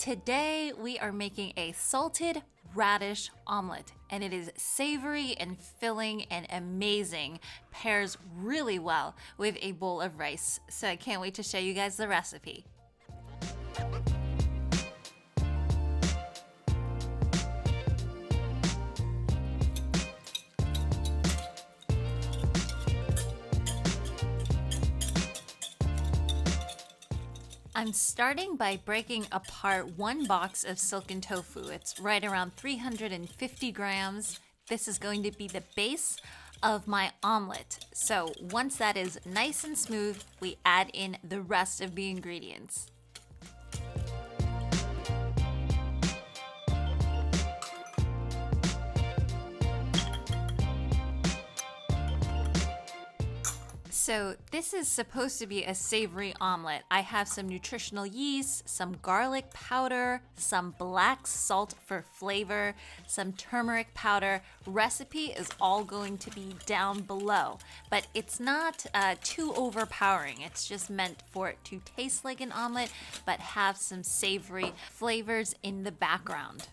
Today we are making a salted radish omelet, and it is savory and filling and amazing. Pairs really well with a bowl of rice. So I can't wait to show you guys the recipe. I'm starting by breaking apart one box of silken tofu. It's right around 350 grams. This is going to be the base of my omelet. So once that is nice and smooth, we add in the rest of the ingredients. So this is supposed to be a savory omelet. I have some nutritional yeast, some garlic powder, some black salt for flavor, some turmeric powder. Recipe is all going to be down below, but it's not too overpowering. It's just meant for it to taste like an omelet, but have some savory flavors in the background.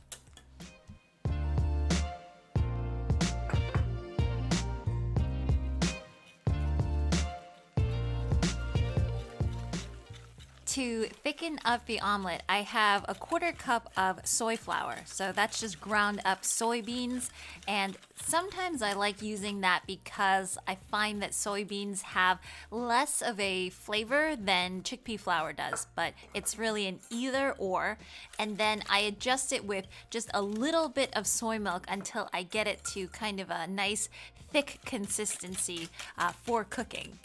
To thicken up the omelet, I have a 1/4 cup of soy flour. So that's just ground up soybeans. And sometimes I like using that because I find that soybeans have less of a flavor than chickpea flour does. But it's really an either or. And then I adjust it with just a little bit of soy milk until I get it to kind of a nice thick consistency for cooking.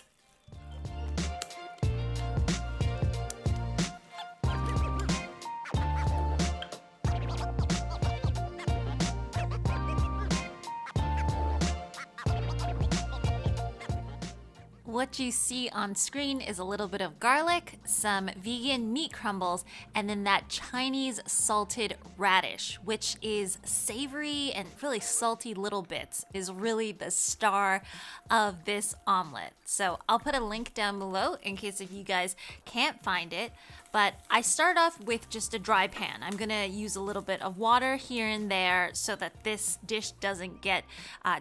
What you see on screen is a little bit of garlic, some vegan meat crumbles, and then that Chinese salted radish, which is savory and really salty little bits, is really the star of this omelet. So I'll put a link down below in case if you guys can't find it. But I start off with just a dry pan. I'm gonna use a little bit of water here and there so that this dish doesn't get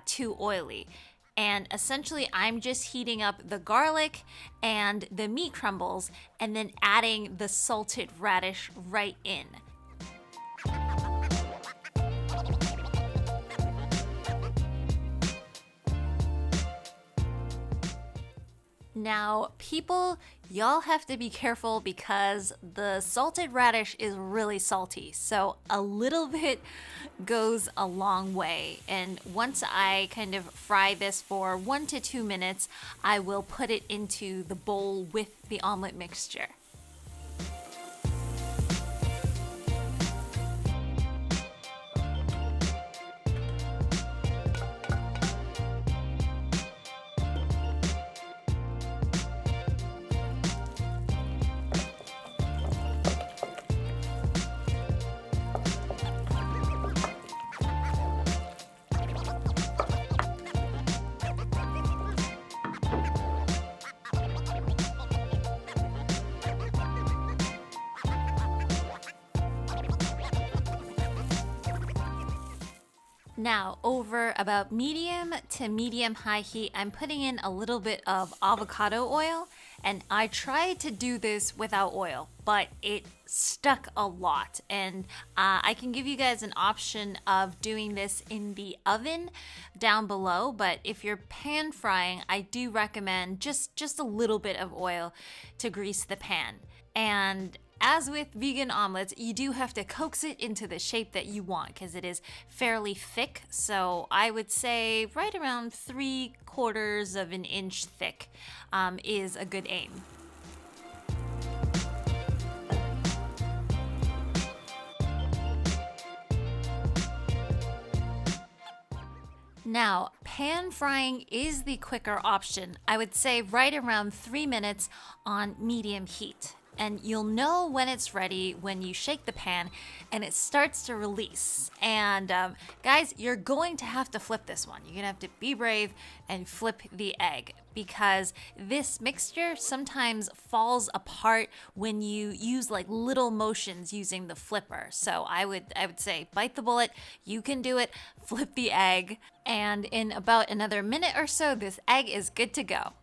too oily. And essentially, I'm just heating up the garlic and the meat crumbles and then adding the salted radish right in. Now, people, y'all have to be careful because the salted radish is really salty. So a little bit goes a long way. And once I kind of fry this for 1 to 2 minutes, I will put it into the bowl with the omelet mixture. Now, over about medium to medium high heat, I'm putting in a little bit of avocado oil, and I tried to do this without oil, but it stuck a lot. And I can give you guys an option of doing this in the oven down below, but if you're pan frying, I do recommend just a little bit of oil to grease the pan. And as with vegan omelets, you do have to coax it into the shape that you want because it is fairly thick. So I would say right around 3/4 of an inch thick is a good aim. Now, pan frying is the quicker option. I would say right around 3 minutes on medium heat. And you'll know when it's ready when you shake the pan and it starts to release. And guys, you're going to have to flip this one. You're gonna have to be brave and flip the egg because this mixture sometimes falls apart when you use like little motions using the flipper. So I would say bite the bullet. You can do it. Flip the egg, and in about another minute or so, this egg is good to go.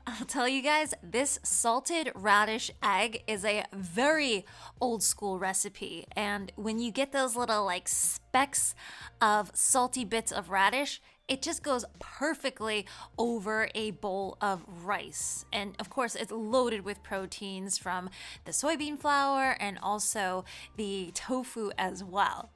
I'll tell you guys, this salted radish egg is a very old school recipe. And when you get those little like specks of salty bits of radish, it just goes perfectly over a bowl of rice. And of course, it's loaded with proteins from the soybean flour and also the tofu as well.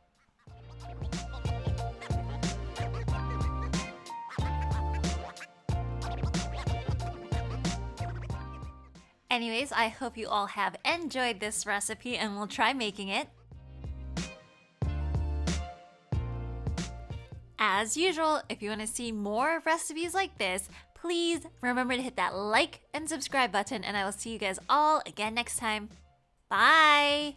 Anyways, I hope you all have enjoyed this recipe and will try making it. As usual, if you want to see more recipes like this, please remember to hit that like and subscribe button, and I will see you guys all again next time. Bye!